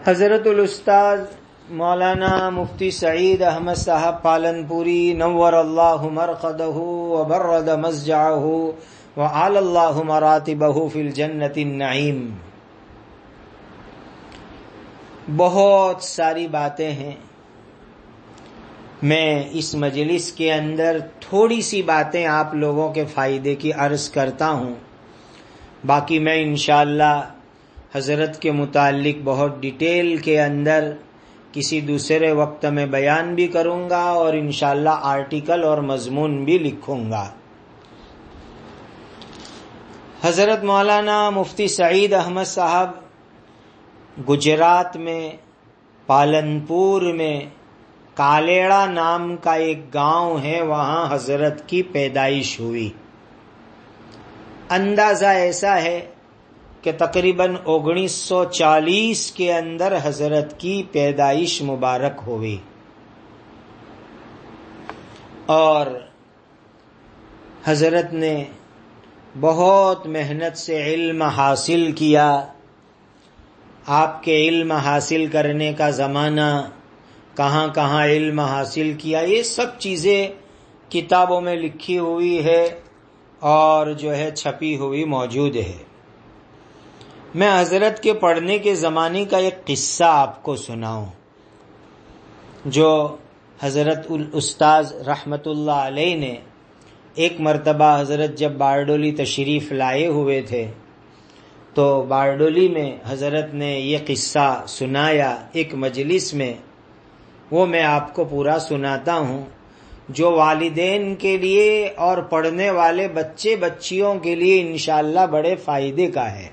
حضرت الاستاذ مولانا مفتی سعید احمد صاحب پالنپوری نور اللہ مرقدہ وبرد مضجعہ وعلی اللہ مراتبہ فی الجنۃ النعیم. بہت ساری باتیں ہیں. میں اس مجلس کے اندر تھوڑی سی باتیں آپ لوگوں کے فائدے کی عرض کرتا ہوں. باقی میں انشاءاللہ حضرت کے متعلق بہت ڈیٹیل کے اندر کسی دوسرے وقت میں بیان بھی کروں گا اور انشاءاللہ آرٹیکل اور مضمون بھی لکھوں گا. حضرت مولانا مفتی سعید احمد صاحب گجرات میں پالنپور میں کالیڑا نام کا ایک گاؤں ہے، وہاں حضرت کی پیدائش ہوئی. اندازہ ایسا ہے کہ تقریباً 1940 کے اندر حضرت کی پیدائش مبارک ہوئی، اور حضرت نے بہت محنت سے علم حاصل کیا. آپ کے علم حاصل کرنے کا زمانہ، کہاں کہاں علم حاصل کیا، یہ سب چیزیں کتابوں میں لکھی ہوئی ہے اور جو ہے چھپی ہوئی موجود ہے. میں حضرت کے پڑھنے کے زمانے کا ایک قصہ آپ کو سناؤں. جو حضرت الاستاذ رحمت اللہ علیہ نے ایک مرتبہ حضرت جب بارڈولی تشریف لائے ہوئے تھے تو بارڈولی میں حضرت نے یہ قصہ سنایا ایک مجلس میں. وہ میں آپ کو پورا سناتا ہوں، جو والدین کے لیے اور پڑھنے والے بچے بچیوں کے لیے انشاءاللہ بڑے فائدے کا ہے.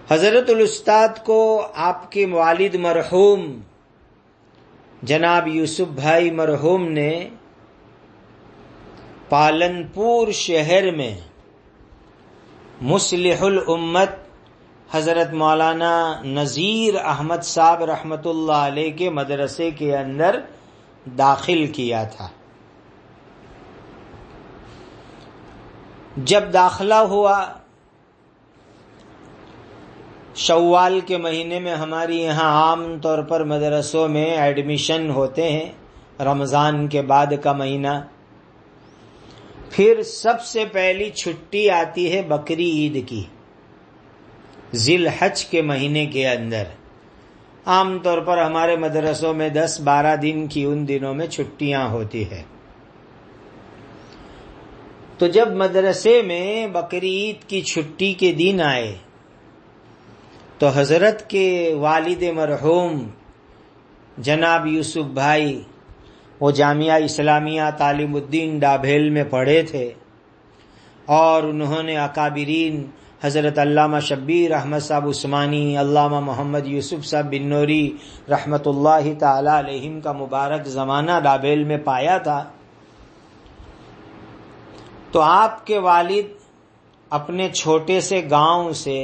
حضرت الاستاذ کو آپ کے والد مرحوم جناب یوسف بھائی مرحوم نے پالنپور شہر میں مصلح الامت حضرت مولانا نذیر احمد صاحب رحمت اللہ علیہ کے مدرسے کے اندر داخل کیا تھا. جب داخلہ ہوا، شوال کے مہینے میں ہماری یہاں عام طور پر مدرسوں میں ایڈمیشن ہوتے ہیں، رمضان کے بعد کا مہینہ. پھر سب سے پہلی چھٹی آتی ہے بقری عید کی، ذی الحج کے مہینے کے اندر. عام طور پر ہمارے مدرسوں میں 10-12 دن کی ان دنوں میں چھٹیاں ہوتی ہے. تو جب مدرسے میں بقری عید کی چھٹی کے دن آئے تو حضرت کے والد مرحوم جناب یوسف بھائی وہ جامعہ اسلامیہ تعلیم الدین ڈابھیل میں پڑھے تھے، اور انہوں نے اکابرین حضرت علامہ شبیر احمد صاحب عثمانی، علامہ محمد یوسف صاحب بنوری رحمت اللہ تعالی علیہم کا مبارک زمانہ ڈابھیل میں پایا تھا. تو آپ کے والد اپنے چھوٹے سے گاؤں سے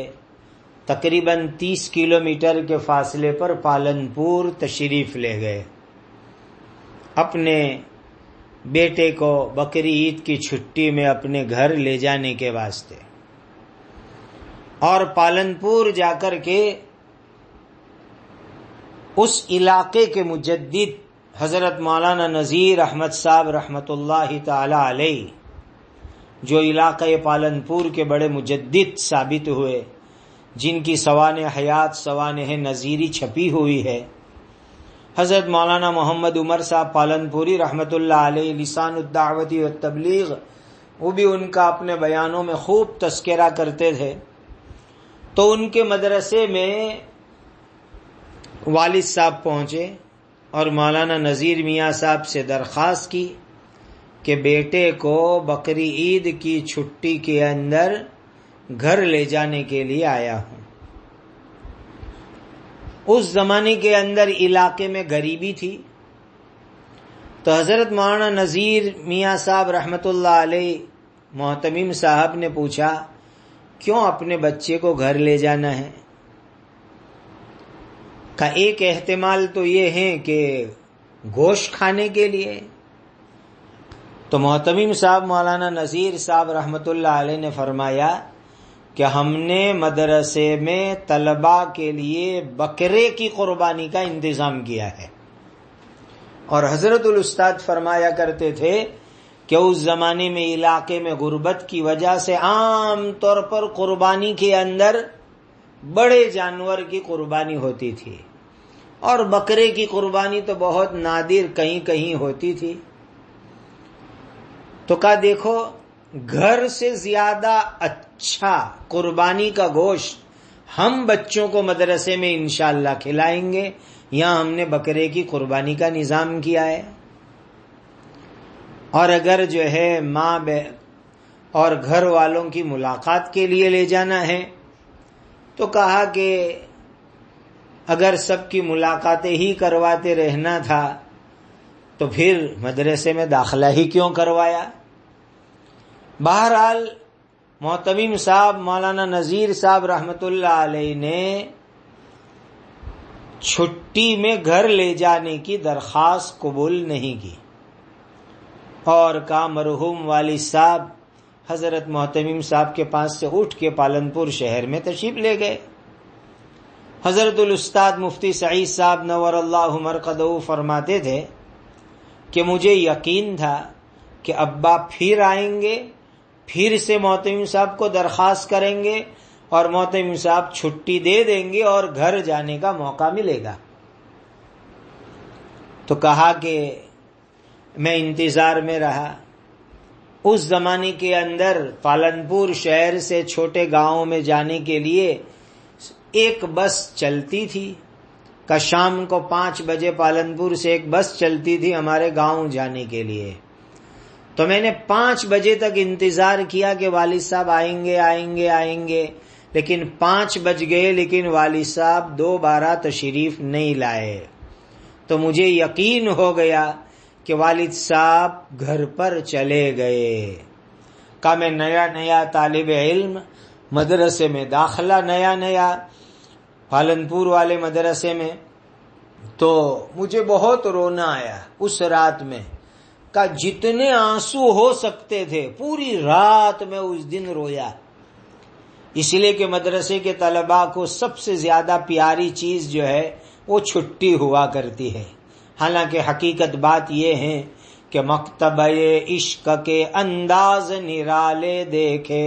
تقریباً 30 کلومیٹر کے فاصلے پر پالنپور تشریف لے گئے اپنے بیٹے کو بقری عید کی چھٹی میں اپنے گھر لے جانے کے واسطے. اور پالنپور جا کر کے اس علاقے کے مجدد حضرت مولانا نذیر احمد صاحب رحمت اللہ تعالی علیہ، جو علاقے پالنپور کے بڑے مجدد ثابت ہوئے، جن کی سوانح حیات سوانح نذیری چھپی ہوئی ہے، حضرت مولانا محمد عمر صاحب پالنپوری رحمت اللہ علیہ لسان الدعوت والتبلیغ، وہ بھی ان کا اپنے بیانوں میں خوب تذکرہ کرتے تھے. تو ان کے مدرسے میں والد صاحب پہنچے اور مولانا نذیر میاں صاحب سے درخواست کی کہ بیٹے کو بقری عید کی چھٹی کے اندر گھر لے جانے کے لیے آیا ہوں. اس زمانے کے اندر علاقے میں غریبی تھی، تو حضرت مولانا نذیر میاں صاحب رحمت اللہ علیہ محتمم صاحب نے پوچھا کیوں اپنے بچے کو گھر لے جانا ہے؟ کا ایک احتمال تو یہ ہے کہ گوشت کھانے کے لیے. تو محتمم صاحب مولانا نذیر صاحب رحمت اللہ علیہ نے فرمایا کہ ہم نے مدرسے میں طلباء کے لیے بکرے کی قربانی کا انتظام کیا ہے. اور حضرت الاستاد فرمایا کرتے تھے کہ اس زمانے میں علاقے میں غربت کی وجہ سے عام طور پر قربانی کے اندر بڑے جانور کی قربانی ہوتی تھی اور بکرے کی قربانی تو بہت نادر کہیں کہیں ہوتی تھی. تو کہا دیکھو گھر سے زیادہ اچھا قربانی کا گوشت ہم بچوں کو مدرسے میں انشاءاللہ کھلائیں گے. یہاں ہم نے بکرے کی قربانی کا نظام کیا ہے. اور اگر جو ہے ماں اور گھر والوں کی ملاقات کے لیے لے جانا ہے تو کہا کہ اگر سب کی ملاقاتیں ہی کرواتے رہنا تھا تو پھر مدرسے میں داخلہ ہی کیوں کروایا. بہرحال محتمم صاحب مولانا نذیر صاحب رحمۃ اللہ علیہ نے چھٹی میں گھر لے جانے کی درخواست قبول نہیں کی اور کہا مرحوم والد صاحب حضرت محتمم صاحب کے پاس سے اٹھ کے پالنپور شہر میں تشریف لے گئے. حضرت الاستاد مفتی سعید صاحب نور اللہ مرقدہ فرماتے تھے کہ مجھے یقین تھا کہ ابا پھر آئیں گے, پھر سے محتمم صاحب کو درخواست کریں گے اور محتمم صاحب چھٹی دے دیں گے اور گھر جانے کا موقع ملے گا. تو کہا کہ میں انتظار میں رہا. اس زمانے کے اندر پالنپور شہر سے چھوٹے گاؤں میں جانے کے لیے ایک بس چلتی تھی کہ شام کو 5 بجے پالنپور سے ایک بس چلتی تھی ہمارے گاؤں جانے کے لیے. تو میں نے 5 بجے تک انتظار کیا کہ والد صاحب آئیں گے لیکن 5 بج گئے لیکن والد صاحب دوبارہ تشریف نہیں لائے. تو مجھے یقین ہو گیا کہ والد صاحب گھر پر چلے گئے. کہ میں نیا طالب علم, مدرسے میں داخلہ نیا پالنپور والے مدرسے میں, تو مجھے بہت رونا آیا اس رات میں. کہ جتنے آنسو ہو سکتے تھے پوری رات میں اس دن رویا, اس لیے کہ مدرسے کے طلباء کو سب سے زیادہ پیاری چیز جو ہے وہ چھٹی ہوا کرتی ہے. حالانکہ حقیقت بات یہ ہے کہ مکتبہ عشق کے انداز نرالے دیکھے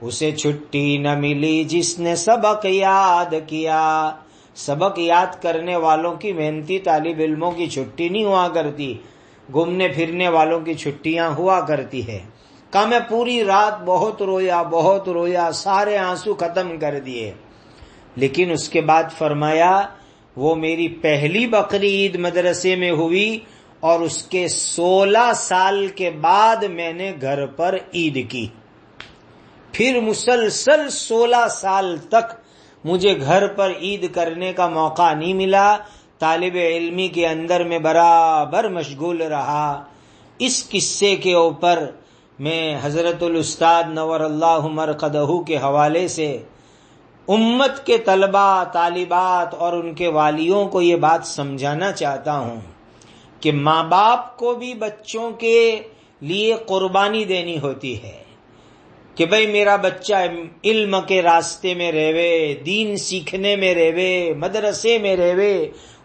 اسے چھٹی نہ ملی جس نے سبق یاد کیا. سبق یاد کرنے والوں کی, محنتی طالب علموں کی چھٹی نہیں ہوا کرتی, گھومنے پھرنے والوں کی چھٹیاں ہوا کرتی ہے. کہ میں پوری رات بہت رویا, سارے آنسو ختم کر دیے. لیکن اس کے بعد فرمایا وہ میری پہلی بقری عید مدرسے میں ہوئی اور اس کے 16 سال کے بعد میں نے گھر پر عید کی. پھر مسلسل 16 سال تک مجھے گھر پر عید کرنے کا موقع نہیں ملا. طالب علمی کے اندر میں برابر مشغول رہا. اس قصے کے اوپر میں حضرت الاستاد نور اللہ مرقدہ کے حوالے سے امت کے طلباء طالبات اور ان کے والیوں کو یہ بات سمجھانا چاہتا ہوں کہ ماں باپ کو بھی بچوں کے لیے قربانی دینی ہوتی ہے کہ بھئی میرا بچہ علم کے راستے میں رہے, دین سیکھنے میں رہے, مدرسے میں رہے,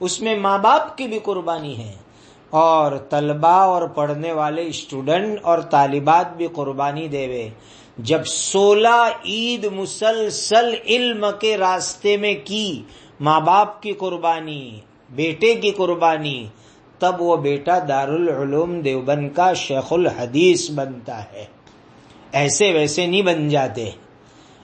اس میں ماں باپ کی بھی قربانی ہے اور طلباء اور پڑھنے والے اسٹوڈنٹ اور طالبات بھی قربانی دے. جب 16 عید مسلسل علم کے راستے میں کی, ماں باپ کی قربانی, بیٹے کی قربانی, تب وہ بیٹا دارالعلوم دیوبند کا شیخ الحدیث بنتا ہے. ایسے ویسے نہیں بن جاتے.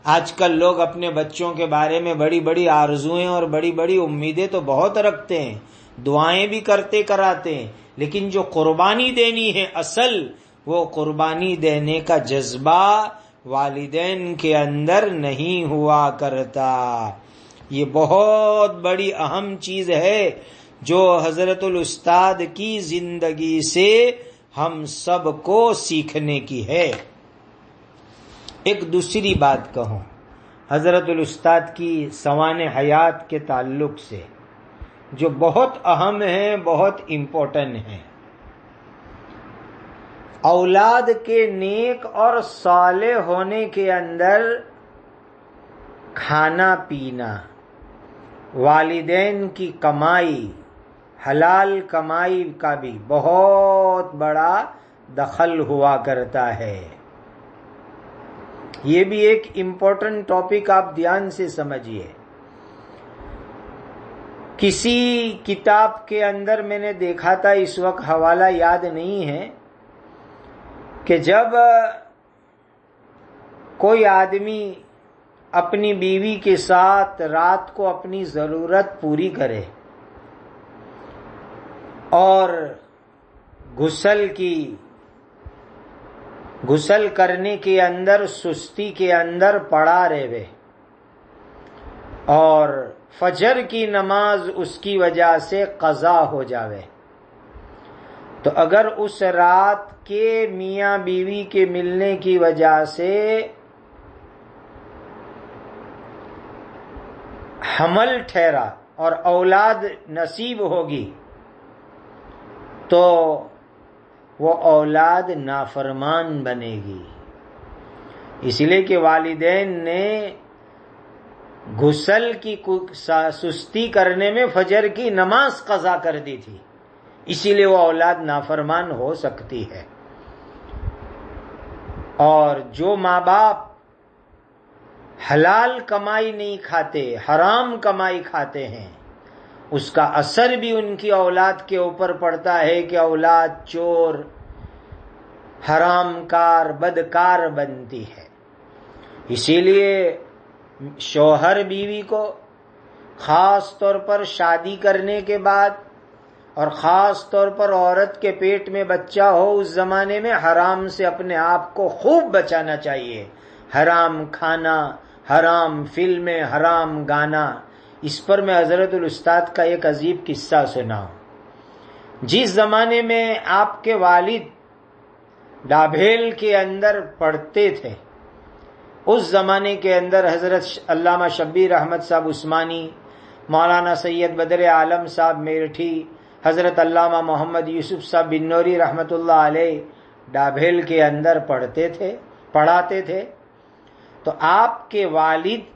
آج کل لوگ اپنے بچوں کے بارے میں بڑی بڑی آرزویں اور بڑی بڑی امیدیں تو بہت رکھتے ہیں, دعائیں بھی کراتے ہیں, لیکن جو قربانی دینی ہے اصل, وہ قربانی دینے کا جذبہ والدین کے اندر نہیں ہوا کرتا. یہ بہت بڑی اہم چیز ہے جو حضرت الاستاد کی زندگی سے ہم سب کو سیکھنے کی ہے. ایک دوسری بات کہوں حضرت الاستاد کی سوانح حیات کے تعلق سے جو بہت اہم ہے, بہت امپورٹنٹ ہے. اولاد کے نیک اور صالح ہونے کے اندر کھانا پینا، والدین کی کمائی، حلال کمائی کا بھی بہت بڑا دخل ہوا کرتا ہے۔ یہ بھی ایک امپورٹنٹ ٹاپک آپ دھیان سے سمجھیے۔ کسی کتاب کے اندر میں نے دیکھا تھا، اس وقت حوالہ یاد نہیں ہے، کہ جب کوئی آدمی اپنی بیوی کے ساتھ رات کو اپنی ضرورت پوری کرے اور غسل کرنے کے اندر سستی کے اندر پڑا رہے اور فجر کی نماز اس کی وجہ سے قضا ہو جاوے، تو اگر اس رات کے میاں بیوی کے ملنے کی وجہ سے حمل ٹھہرا اور اولاد نصیب ہوگی تو وہ اولاد نافرمان بنے گی، اس لیے کہ والدین نے غسل کی سستی کرنے میں فجر کی نماز قضا کر دی تھی، اسی لیے وہ اولاد نافرمان ہو سکتی ہے۔ اور جو ماں باپ حلال کمائی نہیں کھاتے، حرام کمائی کھاتے ہیں، اس کا اثر بھی ان کی اولاد کے اوپر پڑتا ہے کہ اولاد چور، حرام کار، بدکار بنتی ہے۔ اسی لیے شوہر بیوی کو خاص طور پر شادی کرنے کے بعد، اور خاص طور پر عورت کے پیٹ میں بچہ ہو اس زمانے میں، حرام سے اپنے آپ کو خوب بچانا چاہیے۔ حرام کھانا، حرام فلمیں، حرام گانا۔ اس پر میں حضرت الاستاد کا ایک عجیب قصہ سنا ہوں۔ جس زمانے میں آپ کے والد ڈابھیل کے اندر پڑھتے تھے، اس زمانے کے اندر حضرت علامہ شبیر احمد صاحب عثمانی، مولانا سید بدر عالم صاحب میرٹھی، حضرت علامہ محمد یوسف صاحب بنوری رحمۃ اللہ علیہ ڈابھیل کے اندر پڑھاتے تھے۔ تو آپ کے والد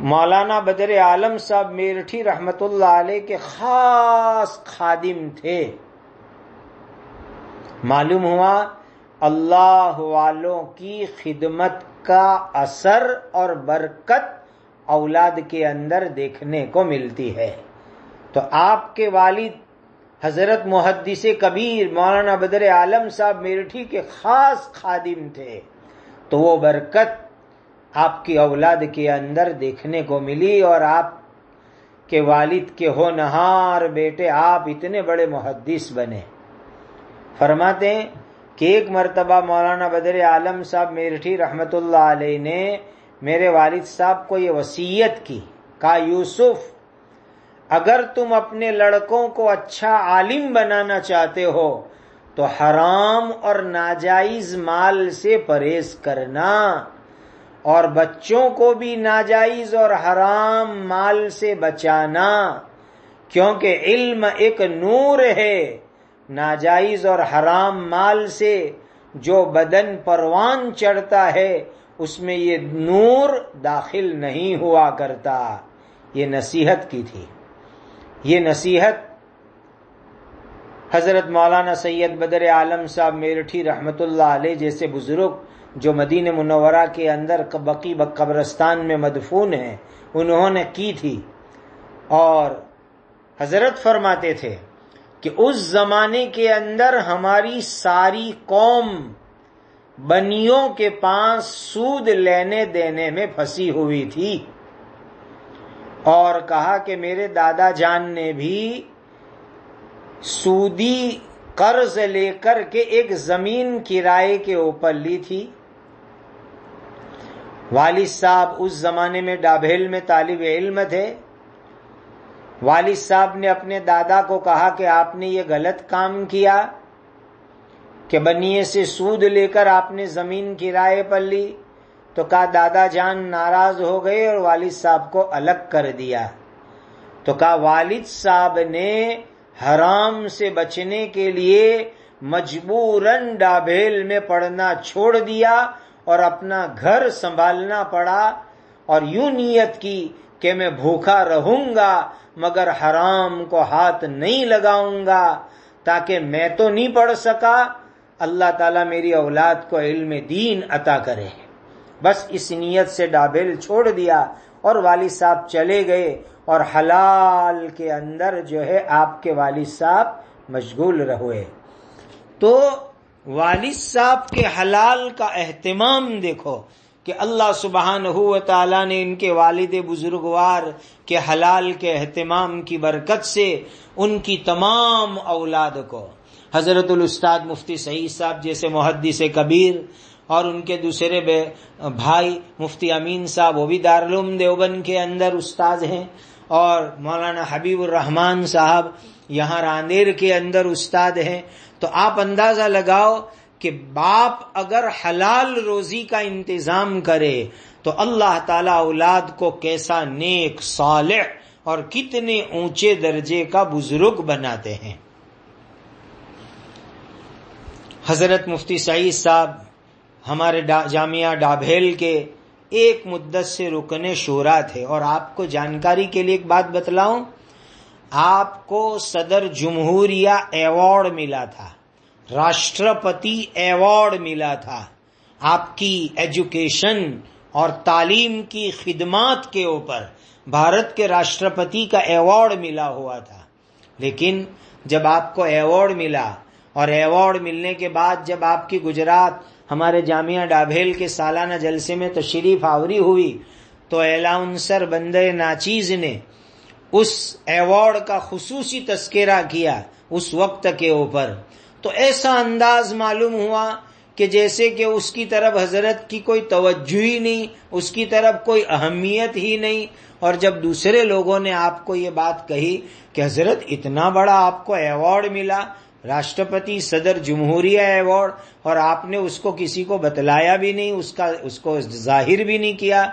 مولانا بدر عالم صاحب میرٹھی رحمۃ اللہ علیہ کے خاص خادم تھے۔ معلوم ہوا اللہ والوں کی خدمت کا اثر اور برکت اولاد کے اندر دیکھنے کو ملتی ہے۔ تو آپ کے والد حضرت محدث کبیر مولانا بدر عالم صاحب میرٹھی کے خاص خادم تھے، تو وہ برکت آپ کی اولاد کے اندر دیکھنے کو ملی، اور آپ کے والد کے ہونہار بیٹے آپ اتنے بڑے محدث بنے۔ فرماتے ہیں کہ ایک مرتبہ مولانا بدر عالم صاحب میرٹھی رحمۃ اللہ علیہ نے میرے والد صاحب کو یہ وصیت کی، کہا یوسف، اگر تم اپنے لڑکوں کو اچھا عالم بنانا چاہتے ہو تو حرام اور ناجائز مال سے پرہیز کرنا، اور بچوں کو بھی ناجائز اور حرام مال سے بچانا، کیونکہ علم ایک نور ہے، ناجائز اور حرام مال سے جو بدن پروان چڑھتا ہے اس میں یہ نور داخل نہیں ہوا کرتا۔ یہ نصیحت کی تھی۔ یہ نصیحت حضرت مولانا سید بدر عالم صاحب میرٹھی رحمۃ اللہ علیہ جیسے بزرگ جو مدینہ منورہ کے اندر بقیع قبرستان میں مدفون ہیں، انہوں نے کی تھی۔ اور حضرت فرماتے تھے کہ اس زمانے کے اندر ہماری ساری قوم بنیوں کے پاس سود لینے دینے میں پھنسی ہوئی تھی، اور کہا کہ میرے دادا جان نے بھی سودی قرض لے کر کے ایک زمین کرائے کے اوپر لی تھی۔ والد صاحب اس زمانے میں ڈابھیل میں طالب علم تھے۔ والد صاحب نے اپنے دادا کو کہا کہ آپ نے یہ غلط کام کیا کہ بنیے سے سود لے کر آپ نے زمین کرائے پر لی، تو کہا دادا جان ناراض ہو گئے اور والد صاحب کو الگ کر دیا۔ تو کہا والد صاحب نے حرام سے بچنے کے لیے مجبوراً ڈابھیل میں پڑھنا چھوڑ دیا اور اپنا گھر سنبھالنا پڑا، اور یوں نیت کی کہ میں بھوکا رہوں گا مگر حرام کو ہاتھ نہیں لگاؤں گا، تاکہ میں تو نہیں پڑھ سکا، اللہ تعالیٰ میری اولاد کو علم دین عطا کرے۔ بس اس نیت سے ڈابیل چھوڑ دیا اور والد صاحب چلے گئے، اور حلال کے اندر جو ہے آپ کے والد صاحب مشغول رہے۔ تو والد صاحب کے حلال کا اہتمام دیکھو کہ اللہ سبحانہ و تعالیٰ نے ان کے والد بزرگوار کے حلال کے اہتمام کی برکت سے ان کی تمام اولاد کو، حضرت الاستاذ مفتی سعید صاحب جیسے محدث کبیر، اور ان کے دوسرے بھائی مفتی امین صاحب، وہ بھی دارالعلوم دیوبند کے اندر استاذ ہیں، اور مولانا حبیب الرحمان صاحب یہاں راندیر کے اندر استاد ہیں۔ تو آپ اندازہ لگاؤ کہ باپ اگر حلال روزی کا انتظام کرے تو اللہ تعالیٰ اولاد کو کیسا نیک صالح اور کتنے اونچے درجے کا بزرگ بناتے ہیں۔ حضرت مفتی سعید صاحب ہمارے جامعہ ڈابھیل کے ایک مدت سے رکن شورا تھے، اور آپ کو جانکاری کے لیے ایک بات بتلاؤں، آپ کو صدر جمہوریہ ایوارڈ ملا تھا، راشٹرپتی ایوارڈ ملا تھا، آپ کی ایجوکیشن اور تعلیم کی خدمات کے اوپر بھارت کے راشٹرپتی کا ایوارڈ ملا ہوا تھا۔ لیکن جب آپ کو ایوارڈ ملا، اور ایوارڈ ملنے کے بعد جب آپ کی گجرات ہمارے جامعہ ڈابھیل کے سالانہ جلسے میں تشریف آوری ہوئی، تو الاؤنسر بندے ناچیز نے اس ایوارڈ کا خصوصی تذکرہ کیا اس وقت کے اوپر، تو ایسا انداز معلوم ہوا کہ جیسے کہ اس کی طرف حضرت کی کوئی توجہ ہی نہیں، اس کی طرف کوئی اہمیت ہی نہیں۔ اور جب دوسرے لوگوں نے آپ کو یہ بات کہی کہ حضرت اتنا بڑا آپ کو ایوارڈ ملا، راشٹرپتی صدر جمہوریہ ایوارڈ، اور آپ نے اس کو کسی کو بتلایا بھی نہیں، اس کو ظاہر بھی نہیں کیا،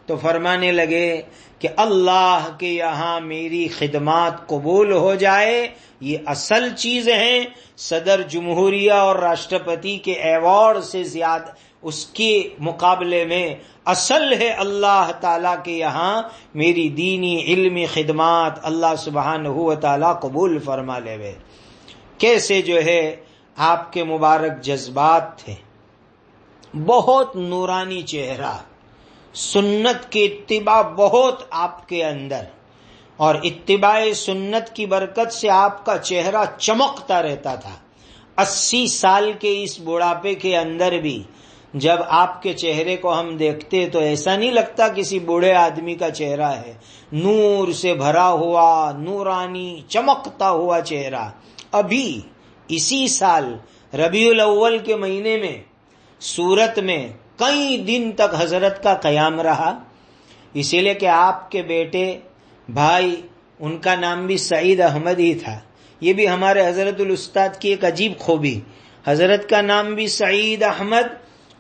تو فرمانے لگے کہ اللہ کے یہاں میری خدمات قبول ہو جائے یہ اصل چیز ہے، صدر جمہوریہ اور راشٹرپتی کے ایوارڈ سے زیادہ اس کے مقابلے میں اصل ہے اللہ تعالیٰ کے یہاں میری دینی علمی خدمات اللہ سبحانہ و تعالیٰ قبول فرما لے وے۔ کیسے جو ہے آپ کے مبارک جذبات تھے، بہت نورانی چہرہ، سنت کی اتباع بہت آپ کے اندر، اور اتباع سنت کی برکت سے آپ کا چہرہ چمکتا رہتا تھا۔ 80 سال کے اس بڑھاپے کے اندر بھی جب آپ کے چہرے کو ہم دیکھتے تو ایسا نہیں لگتا کسی بوڑھے آدمی کا چہرہ ہے، نور سے بھرا ہوا، نورانی چمکتا ہوا چہرہ۔ ابھی اسی سال ربیع الاول کے مہینے میں سورت میں کئی دن تک حضرت کا قیام رہا، اسی لیے کہ آپ کے بیٹے بھائی، ان کا نام بھی سعید احمد ہی تھا۔ یہ بھی ہمارے حضرت الاستاد کی ایک عجیب خوبی، حضرت کا نام بھی سعید احمد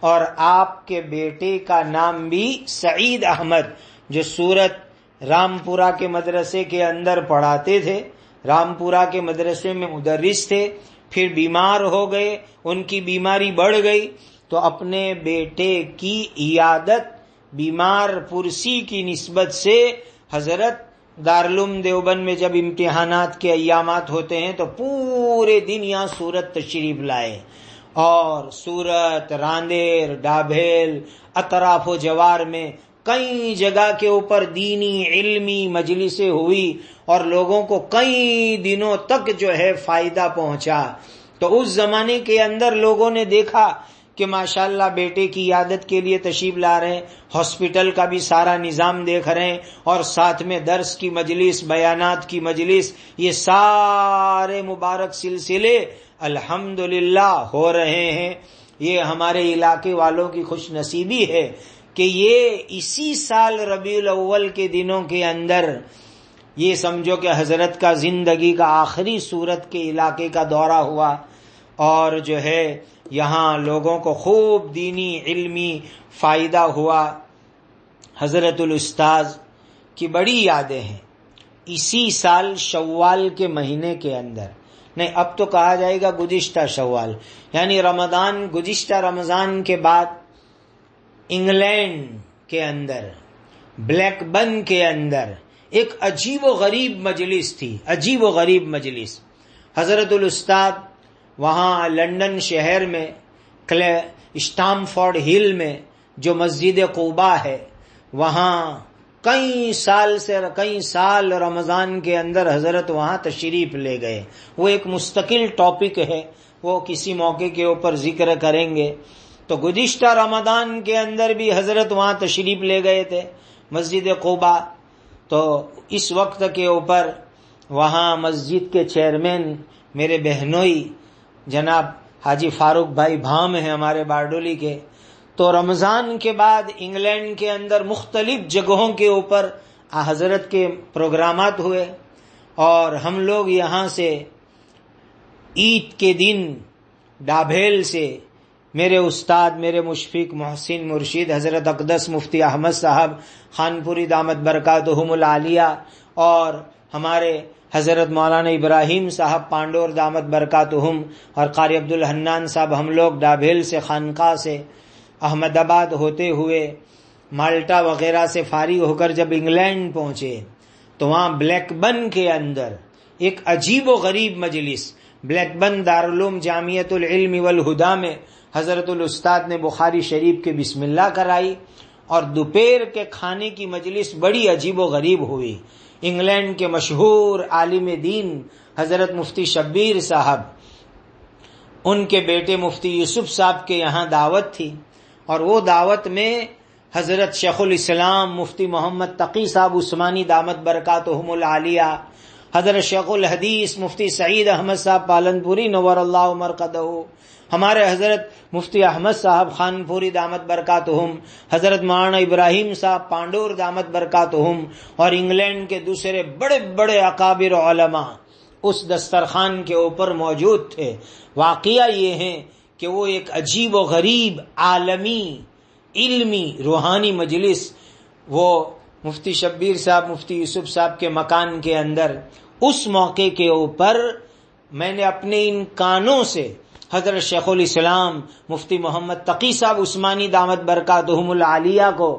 اور آپ کے بیٹے کا نام بھی سعید احمد، جو سورت رامپورہ کے مدرسے کے اندر پڑھاتے تھے، رامپورہ کے مدرسے میں مدرس تھے، پھر بیمار ہو گئے، ان کی بیماری بڑھ گئی، تو اپنے بیٹے کی عیادت بیمار پرسی کی نسبت سے حضرت دارالعلوم دیوبند میں جب امتحانات کے ایامات ہوتے ہیں تو پورے دن یہاں سورت تشریف لائے، اور سورت، راندیر، ڈابھیل، اطراف و جوار میں کئی جگہ کے اوپر دینی علمی مجلسیں ہوئی، اور لوگوں کو کئی دنوں تک جو ہے فائدہ پہنچا۔ تو اس زمانے کے اندر لوگوں نے دیکھا کہ ماشاءاللہ بیٹے کی عیادت کے لیے تشریف لا رہے ہیں، ہاسپٹل کا بھی سارا نظام دیکھ رہے ہیں، اور ساتھ میں درس کی مجلس، بیانات کی مجلس، یہ سارے مبارک سلسلے الحمدللہ ہو رہے ہیں۔ یہ ہمارے علاقے والوں کی خوش نصیبی ہے کہ یہ اسی سال ربیع الاول کے دنوں کے اندر، یہ سمجھو کہ حضرت کا زندگی کا آخری سورت کے علاقے کا دورہ ہوا، اور جو ہے یہاں لوگوں کو خوب دینی علمی فائدہ ہوا۔ حضرت الاستاذ کی بڑی یادیں ہیں۔ اسی سال شوال کے مہینے کے اندر، نہیں اب تو کہا جائے گا گزشتہ شوال، یعنی رمضان، گزشتہ رمضان کے بعد انگلینڈ کے اندر بلیک بن کے اندر ایک عجیب و غریب مجلس تھی، عجیب و غریب مجلس. حضرت الاستاد وہاں لندن شہر میں اسٹامفورڈ ہل میں جو مسجد قباء ہے، وہاں کئی سال رمضان کے اندر حضرت وہاں تشریف لے گئے. وہ ایک مستقل ٹاپک ہے، وہ کسی موقع کے اوپر ذکر کریں گے. تو گزشتہ رمضان کے اندر بھی حضرت وہاں تشریف لے گئے تھے مسجد قباء. تو اس وقت کے اوپر وہاں مسجد کے چیئرمین میرے بہنوئی جناب حاجی فاروق بھائی بھام ہیں ہمارے باردولی کے. تو رمضان کے بعد انگلینڈ کے اندر مختلف جگہوں کے اوپر حضرت کے پروگرامات ہوئے، اور ہم لوگ یہاں سے عید کے دن ڈابھیل سے میرے استاد، میرے مشفق محسن مرشد حضرت اقدس مفتی احمد صاحب خانپوری دامت برکاتہم العالیہ، اور ہمارے حضرت مولانا ابراہیم صاحب پانڈور دامت برکاتہم، اور قاری عبدالحنان صاحب، ہم لوگ ڈابھیل سے خانقاہ سے احمد آباد ہوتے ہوئے مالٹا وغیرہ سے فارغ ہو کر جب انگلینڈ پہنچے تو وہاں بلیک بن کے اندر ایک عجیب و غریب مجلس، بلیک بن دارالعلوم جامعۃ العلم والہدیٰ میں حضرت الاستاد نے بخاری شریف کے بسم اللہ کرائی، اور دوپہر کے کھانے کی مجلس بڑی عجیب و غریب ہوئی. انگلینڈ کے مشہور عالم دین حضرت مفتی شبیر صاحب، ان کے بیٹے مفتی یوسف صاحب کے یہاں دعوت تھی، اور وہ دعوت میں حضرت شیخ الاسلام مفتی محمد تقی صاحب عثمانی دامت برکاتہم العالیہ، حضرت شیخ الحدیث مفتی سعید احمد صاحب پالنپوری نور اللہ مرقدہ، ہمارے حضرت مفتی احمد صاحب خانپوری دامت برکاتہم، حضرت مولانا ابراہیم صاحب پانڈور دامت برکاتہم، اور انگلینڈ کے دوسرے بڑے بڑے اکابر علماء اس دسترخوان کے اوپر موجود تھے. واقعہ یہ ہے کہ وہ ایک عجیب و غریب عالمی علمی روحانی مجلس وہ مفتی شبیر صاحب مفتی یوسف صاحب کے مکان کے اندر، اس موقع کے اوپر میں نے اپنے ان کانوں سے حضرت شیخ الاسلام مفتی محمد تقی صاحب عثمانی دامت برکاتہم العالیہ کو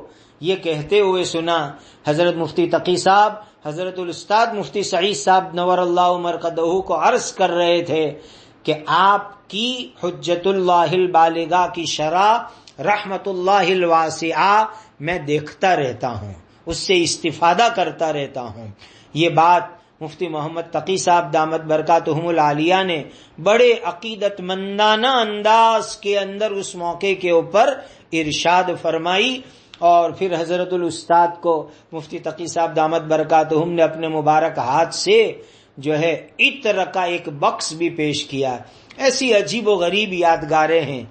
یہ کہتے ہوئے سنا. حضرت مفتی تقی صاحب حضرت الاستاد مفتی سعید صاحب نور اللہ مرقدہ کو عرض کر رہے تھے کہ آپ کی حجت اللہ البالغہ کی شرح رحمت اللہ الواسعہ میں دیکھتا رہتا ہوں، اس سے استفادہ کرتا رہتا ہوں. یہ بات مفتی محمد تقی صاحب دامت برکاتہم العالیہ نے بڑے عقیدت مندانہ انداز کے اندر اس موقع کے اوپر ارشاد فرمائی، اور پھر حضرت الاستاد کو مفتی تقی صاحب دامت برکاتہم نے اپنے مبارک ہاتھ سے جو ہے عطر کا ایک بکس بھی پیش کیا. ایسی عجیب و غریب یادگاریں ہیں.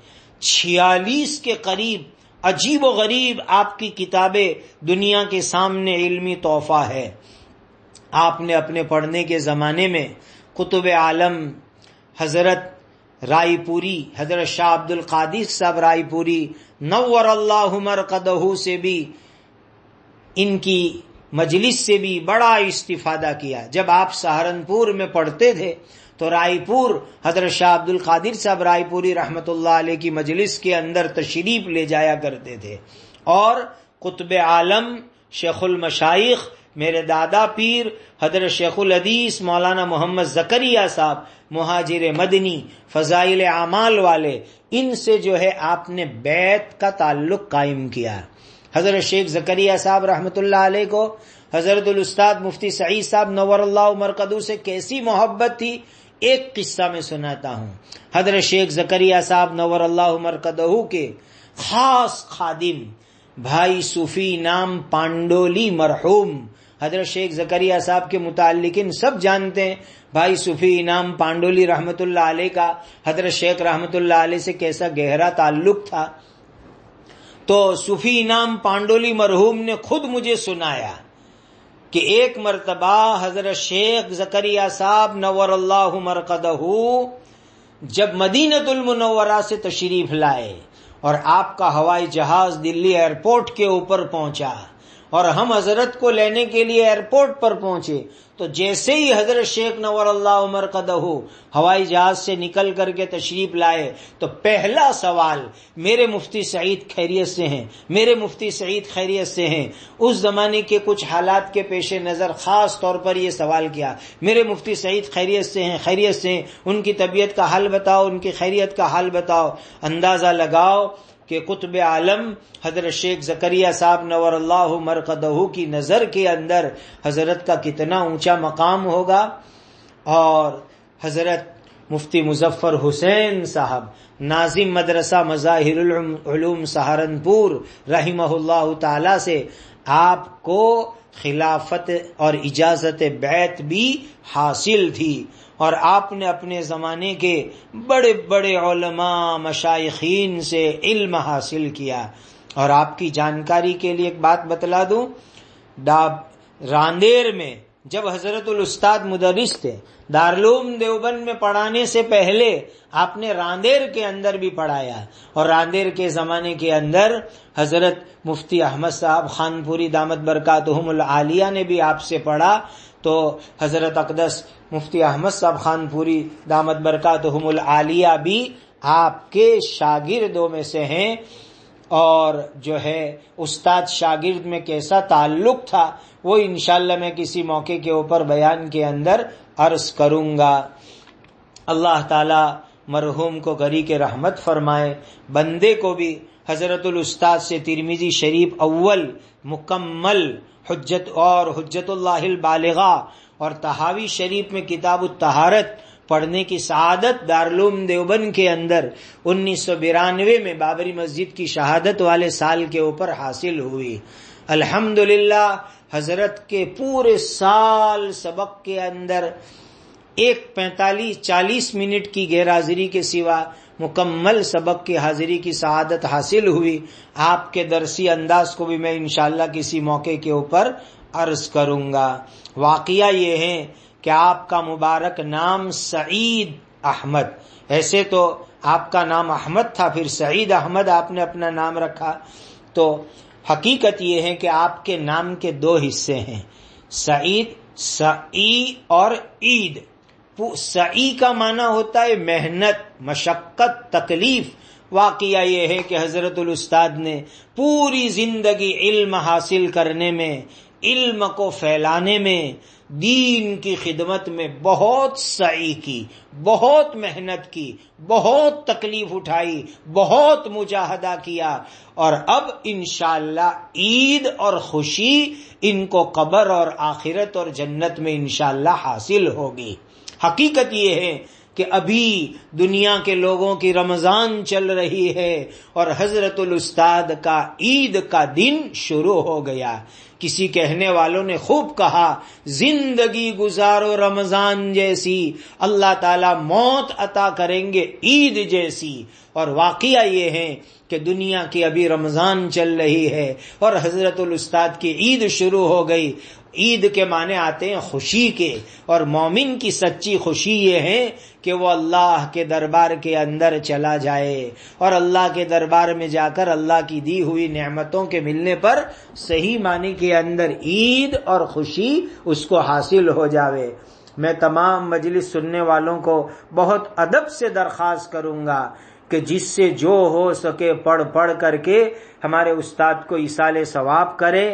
46 کے قریب عجیب و غریب آپ کی کتابیں دنیا کے سامنے علمی تحفہ ہے. آپ نے اپنے پڑھنے کے زمانے میں قطب عالم حضرت رائے پوری، حضرت شاہ عبد القادر صاحب رائے پوری نور اللہ مرقدہ سے بھی، ان کی مجلس سے بھی بڑا استفادہ کیا. جب آپ سہارنپور میں پڑھتے تھے تو رائے پور حضرت شاہ عبد القادر صاحب رائے پوری رحمۃ اللہ علیہ کی مجلس کے اندر تشریف لے جایا کرتے تھے، اور قطب عالم شیخ المشائخ میرے دادا پیر حضرت شیخ الحدیث مولانا محمد زکریا صاحب مہاجر مدنی فضائل اعمال والے، ان سے جو ہے آپ نے بیعت کا تعلق قائم کیا. حضرت شیخ زکریا صاحب رحمۃ اللہ علیہ کو حضرت الاستاد مفتی سعید صاحب نور اللہ مرقدہ سے کیسی محبت تھی، ایک قصہ میں سناتا ہوں. حضرت شیخ زکریا صاحب نور اللہ مرقدہ کے خاص خادم بھائی صوفی نام پانڈولی مرحوم، حضرت شیخ زکریا صاحب کے متعلقین سب جانتے ہیں. بھائی صوفی انعام پانڈولی رحمت اللہ علیہ کا حضرت شیخ رحمت اللہ علیہ سے کیسا گہرا تعلق تھا. تو صوفی انعام پانڈولی مرحوم نے خود مجھے سنایا کہ ایک مرتبہ حضرت شیخ زکریا صاحب نور اللہ مرقدہ جب مدینۃ المنورہ سے تشریف لائے اور آپ کا ہوائی جہاز دلی ایئرپورٹ کے اوپر پہنچا، اور ہم حضرت کو لینے کے لیے ایئرپورٹ پر پہنچے تو جیسے ہی حضرت شیخ نور اللہ مرقدہ ہوائی جہاز سے نکل کر کے تشریف لائے تو پہلا سوال میرے مفتی سعید خیریت سے ہیں، میرے مفتی سعید خیریت سے ہیں۔ اس زمانے کے کچھ حالات کے پیش نظر خاص طور پر یہ سوال کیا، میرے مفتی سعید خیریت سے ہیں، خیریت سے ہیں، ان کی طبیعت کا حال بتاؤ، ان کی خیریت کا حال بتاؤ۔ اندازہ لگاؤ کہ قطب عالم حضرت شیخ زکریا صاحب نور اللہ مرقدہ کی نظر کے اندر حضرت کا کتنا اونچا مقام ہوگا۔ اور حضرت مفتی مظفر حسین صاحب ناظم مدرسہ مظاہر العلوم سہارنپور رحمہ اللہ تعالی سے آپ کو خلافت اور اجازت بیعت بھی حاصل تھی، اور آپ نے اپنے زمانے کے بڑے بڑے علماء مشائخین سے علم حاصل کیا۔ اور آپ کی جانکاری کے لیے ایک بات بتلا دوں، راندیر میں جب حضرت الاستاد مدرس تھے، دارالعلوم دیوبند میں پڑھانے سے پہلے آپ نے راندیر کے اندر بھی پڑھایا، اور راندیر کے زمانے کے اندر حضرت مفتی احمد صاحب خانپوری دامت برکاتہم العالیہ نے بھی آپ سے پڑھا۔ تو حضرت اقدس مفتی احمد صاحب خانپوری دامت برکاتہم العالیہ بھی آپ کے شاگردوں میں سے ہیں، اور جو ہے استاد شاگرد میں کیسا تعلق تھا وہ انشاءاللہ میں کسی موقع کے اوپر بیان کے اندر عرض کروں گا۔ اللہ تعالی مرحوم کو گری کے رحمت فرمائے، بندے کو بھی حضرت الاستاد سے ترمذی شریف اول مکمل حجت اللہ البالغہ اور طحاوی شریف میں کتاب الطہارت پڑھنے کی سعادت دارالعلوم دیوبند کے اندر 1992 میں بابری مسجد کی شہادت والے سال کے اوپر حاصل ہوئی۔ الحمدللہ حضرت کے پورے سال سبق کے اندر 45-40 منٹ کی غیر حاضری کے سوا مکمل سبق کی حاضری کی سعادت حاصل ہوئی۔ آپ کے درسی انداز کو بھی میں انشاءاللہ کسی موقع کے اوپر عرض کروں گا۔ واقعہ یہ ہے کہ آپ کا مبارک نام سعید احمد، ایسے تو آپ کا نام احمد تھا، پھر سعید احمد آپ نے اپنا نام رکھا، تو حقیقت یہ ہے کہ آپ کے نام کے دو حصے ہیں، سعید، سعی اور عید۔ سعی کا معنی ہوتا ہے محنت، مشقت، تکلیف۔ واقعہ یہ ہے کہ حضرت الاستاد نے پوری زندگی علم حاصل کرنے میں، علم کو پھیلانے میں، دین کی خدمت میں بہت سعی کی، بہت محنت کی، بہت تکلیف اٹھائی، بہت مجاہدہ کیا، اور اب انشاءاللہ عید اور خوشی ان کو قبر اور آخرت اور جنت میں انشاءاللہ حاصل ہوگی۔ حقیقت یہ ہے کہ ابھی دنیا کے لوگوں کی رمضان چل رہی ہے اور حضرت الاستاد کا عید کا دن شروع ہو گیا۔ کسی کہنے والوں نے خوب کہا، زندگی گزارو رمضان جیسی، اللہ تعالی موت عطا کریں گے عید جیسی۔ اور واقعہ یہ ہے کہ دنیا کی ابھی رمضان چل رہی ہے اور حضرت الاستاد کی عید شروع ہو گئی۔ عید کے معنی آتے ہیں خوشی کے، اور مومن کی سچی خوشی یہ ہے کہ وہ اللہ کے دربار کے اندر چلا جائے اور اللہ کے دربار میں جا کر اللہ کی دی ہوئی نعمتوں کے ملنے پر صحیح معنی کے اندر عید اور خوشی اس کو حاصل ہو جاوے۔ میں تمام مجلس سننے والوں کو بہت ادب سے درخواست کروں گا کہ جس سے جو ہو سکے پڑھ کر کے ہمارے استاد کو ایصال ثواب کرے،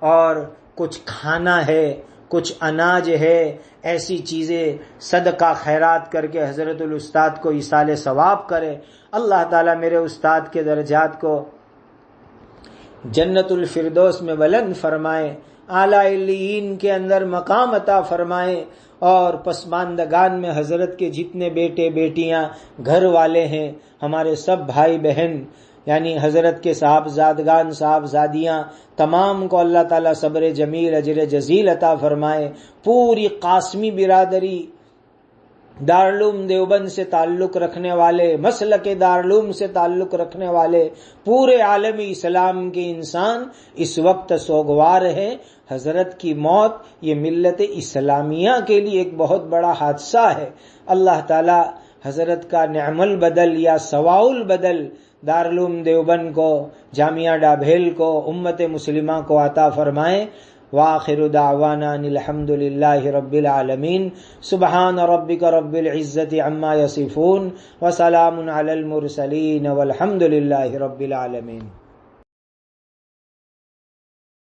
اور کچھ کھانا ہے، کچھ اناج ہے، ایسی چیزیں صدقہ خیرات کر کے حضرت الاستاد کو ایصال ثواب کرے۔ اللہ تعالیٰ میرے استاد کے درجات کو جنت الفردوس میں بلند فرمائے، اعلیٰ علیین کے اندر مقام عطا فرمائے، اور پسماندگان میں حضرت کے جتنے بیٹے بیٹیاں گھر والے ہیں، ہمارے سب بھائی بہن، یعنی حضرت کے صاحبزادگان صاحبزادیاں، تمام کو اللہ تعالیٰ صبر جمیل اجر جزیل عطا فرمائے۔ پوری قاسمی برادری، دارالعلوم دیوبند سے تعلق رکھنے والے، مسلک دارالعلوم سے تعلق رکھنے والے، پورے عالم اسلام کے انسان اس وقت سوگوار ہیں۔ حضرت کی موت یہ ملت اسلامیہ کے لیے ایک بہت بڑا حادثہ ہے۔ اللہ تعالی حضرت کا نعم البدل یا سواء البدل دارالعلوم دیوبند کو، جامعہ ڈابھیل کو، امت مسلمہ کو عطا فرمائے۔ وآخر دعوانا الحمد للہ رب العالمین۔ سبحان ربک رب العزت عما یصفون وسلام علی المرسلین والحمد للہ رب العالمین۔